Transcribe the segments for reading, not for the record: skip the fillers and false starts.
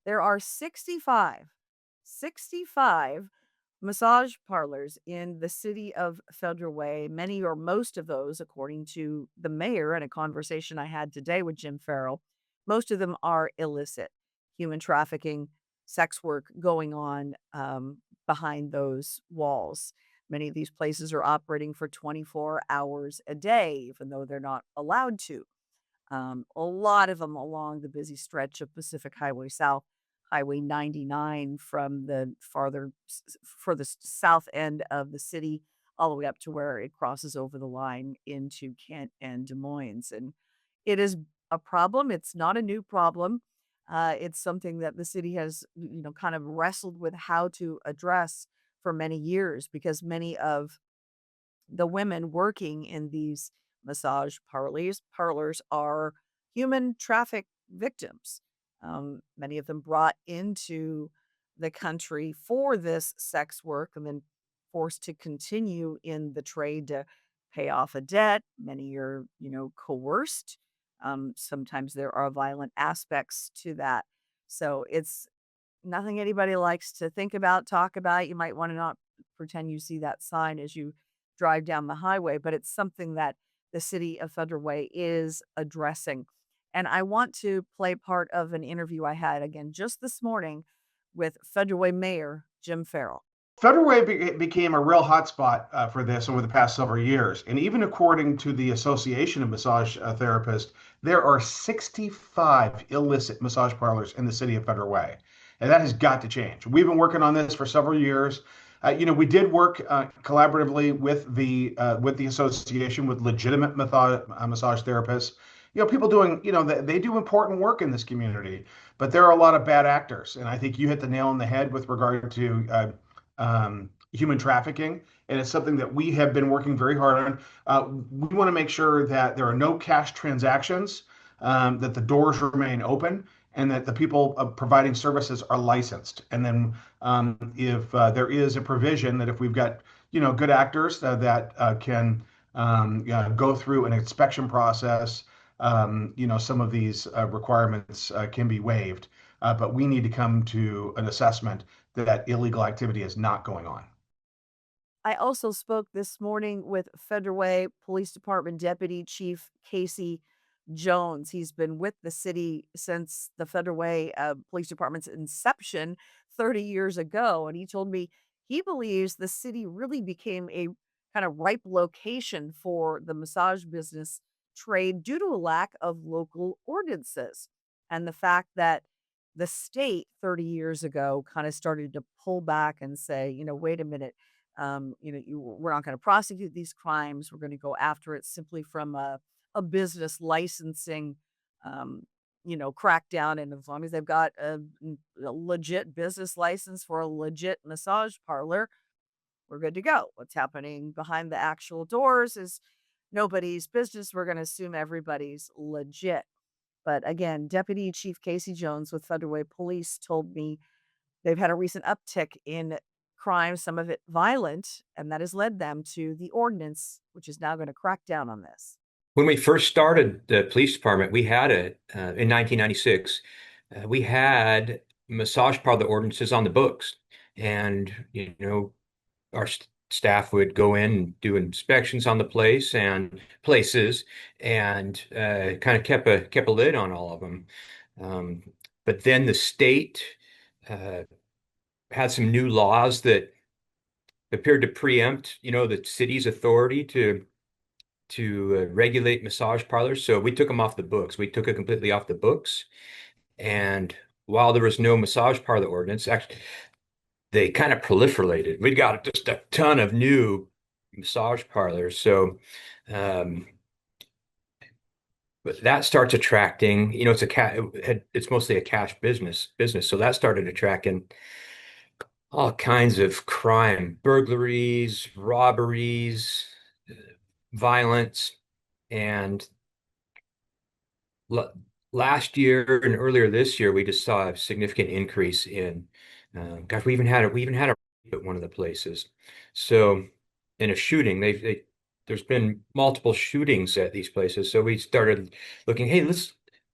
There are 65 massage parlors in the city of Federal Way. Many or most of those, according to the mayor in a conversation I had today with Jim Ferrell, most of them are illicit, human trafficking, sex work going on behind those walls. Many of these places are operating for 24 hours a day, even though they're not allowed to. A lot of them along the busy stretch of Pacific Highway South, Highway 99 from the furthest south end of the city all the way up to where it crosses over the line into Kent and Des Moines. And it is a problem. It's not a new problem. It's something that the city has, kind of wrestled with how to address for many years because many of the women working in these massage parlors are human traffic victims. Many of them brought into the country for this sex work and then forced to continue in the trade to pay off a debt. Many are, coerced. Sometimes there are violent aspects to that. So it's nothing anybody likes to think about, talk about. You might wanna not pretend you see that sign as you drive down the highway, but it's something that the city of Federal Way is addressing. And I want to play part of an interview I had again just this morning with Federal Way Mayor Jim Farrell. Federal Way became a real hotspot for this over the past several years. And even according to the Association of Massage Therapists, there are 65 illicit massage parlors in the city of Federal Way. And that has got to change. We've been working on this for several years. We did work collaboratively with the association with legitimate massage therapists. People doing, they do important work in this community, but there are a lot of bad actors. And I think you hit the nail on the head with regard to human trafficking, and it's something that we have been working very hard on. We want to make sure that there are no cash transactions, that the doors remain open, and that the people providing services are licensed. And then if there is a provision that if we've got good actors that can go through an inspection process, some of these requirements can be waived. But we need to come to an assessment that illegal activity is not going on. I also spoke this morning with Federal Way Police Department Deputy Chief Casey Jones. He's been with the city since the Federal Way Police Department's inception 30 years ago. And he told me he believes the city really became a kind of ripe location for the massage business trade due to a lack of local ordinances and the fact that the state 30 years ago kind of started to pull back and say, wait a minute, we're not going to prosecute these crimes. We're going to go after it simply from a business licensing, crackdown. And as long as they've got a legit business license for a legit massage parlor, we're good to go. What's happening behind the actual doors is nobody's business. We're going to assume everybody's legit. But again, Deputy Chief Casey Jones with Federal Way Police told me they've had a recent uptick in crime, some of it violent, and that has led them to the ordinance, which is now going to crack down on this. When we first started the police department, we had it in 1996. We had massage parlor ordinances on the books, and our staff would go in and do inspections on the place and places, and kind of kept a lid on all of them. But then the state had some new laws that appeared to preempt, the city's authority to regulate massage parlors. So we took them off the books. We took it completely off the books. And while there was no massage parlor ordinance, actually, they kind of proliferated. We got just a ton of new massage parlors. So, but that starts attracting, it's mostly a cash business. So that started attracting all kinds of crime, burglaries, robberies, violence. And last year and earlier this year, we just saw a significant increase in, gosh, we even had a at one of the places. So in a shooting, there's been multiple shootings at these places. So we started looking, hey,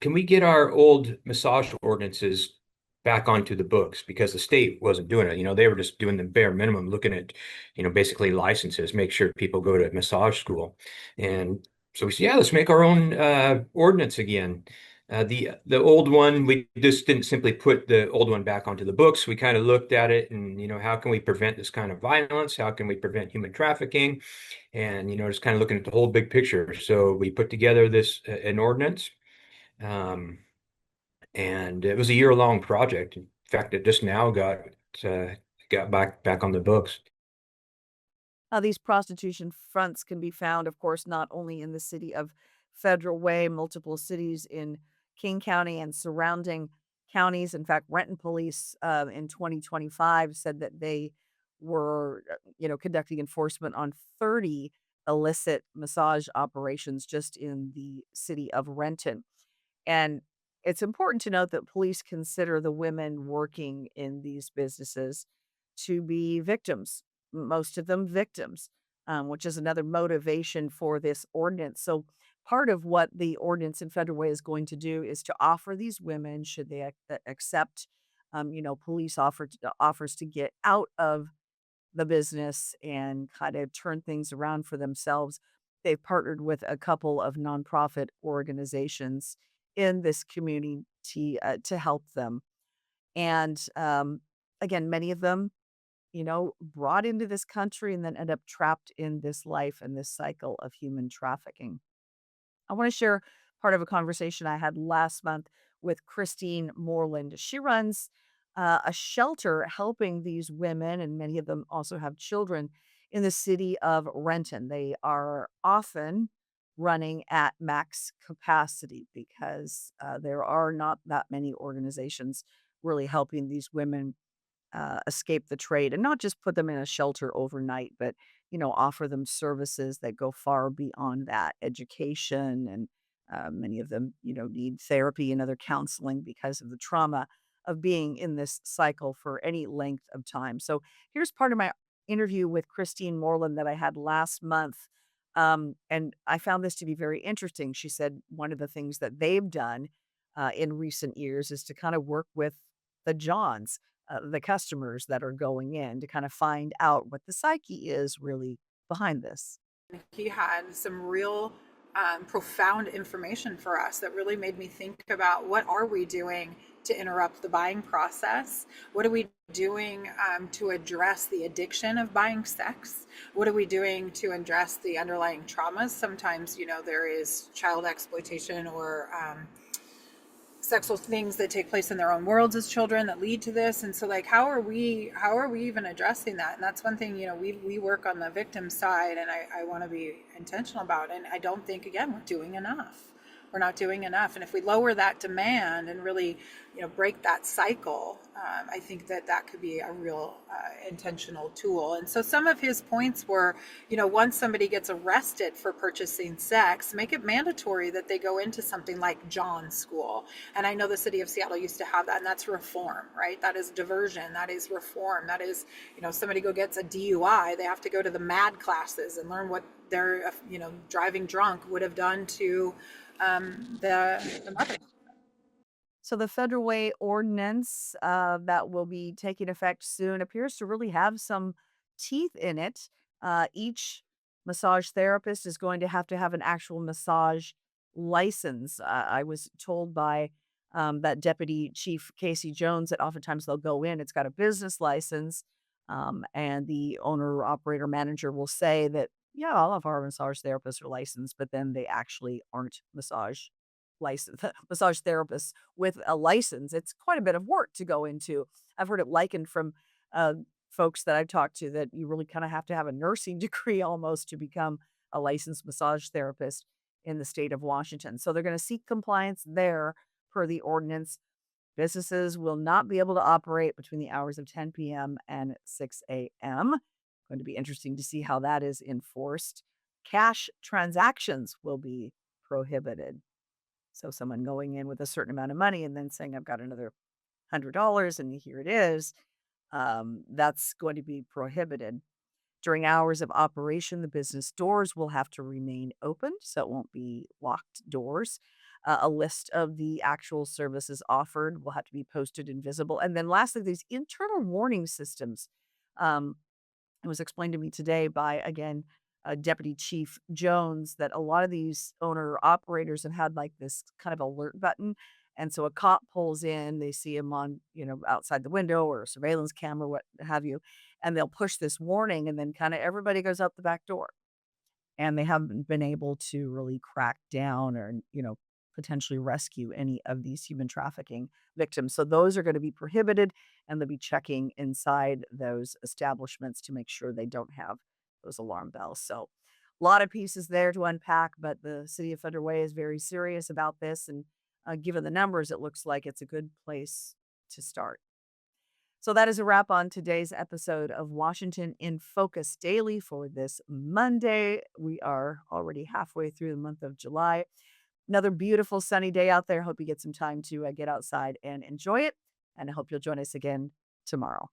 can we get our old massage ordinances back onto the books because the state wasn't doing it. They were just doing the bare minimum, looking at, basically licenses, make sure people go to massage school. And so we said, yeah, let's make our own ordinance again. The old one, we just didn't simply put the old one back onto the books. We kind of looked at it and, how can we prevent this kind of violence? How can we prevent human trafficking? And, just kind of looking at the whole big picture. So we put together this an ordinance. Um, and it was a year-long project. In fact, it just now uh, got back on the books. These prostitution fronts can be found, of course, not only in the city of Federal Way, multiple cities in King County and surrounding counties. In fact, Renton Police in 2025 said that they were, conducting enforcement on 30 illicit massage operations just in the city of Renton. And it's important to note that police consider the women working in these businesses to be victims, most of them victims, which is another motivation for this ordinance. So, part of what the ordinance in Federal Way is going to do is to offer these women, should they accept, police offers to get out of the business and kind of turn things around for themselves. They've partnered with a couple of nonprofit organizations in this community to help them. And again, many of them, brought into this country and then end up trapped in this life and this cycle of human trafficking. I want to share part of a conversation I had last month with Christine Moreland. She runs a shelter helping these women, and many of them also have children in the city of Renton. They are often running at max capacity because there are not that many organizations really helping these women escape the trade and not just put them in a shelter overnight, but offer them services that go far beyond that, education, and many of them, need therapy and other counseling because of the trauma of being in this cycle for any length of time. So here's part of my interview with Christine Moreland that I had last month. And I found this to be very interesting. She said one of the things that they've done in recent years is to kind of work with the Johns, the customers that are going in to kind of find out what the psyche is really behind this. He had some real profound information for us that really made me think about what are we doing to interrupt the buying process? What are we doing to address the addiction of buying sex? What are we doing to address the underlying traumas? Sometimes, there is child exploitation or sexual things that take place in their own worlds as children that lead to this. And so, like, how are we even addressing that? And that's one thing, we work on the victim side, and I want to be intentional about it. And I don't think, again, we're doing enough. We're not doing enough. And if we lower that demand and really, break that cycle, I think that could be a real intentional tool. And so some of his points were, once somebody gets arrested for purchasing sex, make it mandatory that they go into something like John's school. And I know the city of Seattle used to have that, and that's reform, right? That is diversion. That is reform. That is, somebody gets a DUI, they have to go to the MAD classes and learn what their, driving drunk would have done to the mother. So the Federal Way ordinance that will be taking effect soon appears to really have some teeth in it. Each massage therapist is going to have an actual massage license. I was told by that Deputy Chief Casey Jones that oftentimes they'll go in, it's got a business license, and the owner, operator, manager will say that, yeah, all of our massage therapists are licensed, but then they actually aren't massage therapists with a license. It's quite a bit of work to go into. I've heard it likened from uh, folks that I've talked to that you really kind of have to have a nursing degree almost to become a licensed massage therapist in the state of Washington. So they're going to seek compliance there per the ordinance. Businesses will not be able to operate between the hours of 10 p.m. and 6 a.m. Going to be interesting to see how that is enforced. Cash transactions will be prohibited. So someone going in with a certain amount of money and then saying, I've got another $100 and here it is, that's going to be prohibited. During hours of operation, the business doors will have to remain open, so it won't be locked doors. A list of the actual services offered will have to be posted and visible. And then lastly, these internal warning systems. Um, it was explained to me today by, again, Deputy Chief Jones that a lot of these owner operators have had like this kind of alert button. And so a cop pulls in, they see him on, outside the window or a surveillance camera, what have you, and they'll push this warning, and then kind of everybody goes out the back door, and they haven't been able to really crack down or, potentially rescue any of these human trafficking victims. So those are going to be prohibited, and they'll be checking inside those establishments to make sure they don't have those alarm bells. So a lot of pieces there to unpack, but the city of Federal Way is very serious about this. And given the numbers, it looks like it's a good place to start. So that is a wrap on today's episode of Washington in Focus Daily for this Monday. We are already halfway through the month of July. Another beautiful sunny day out there. Hope you get some time to get outside and enjoy it. And I hope you'll join us again tomorrow.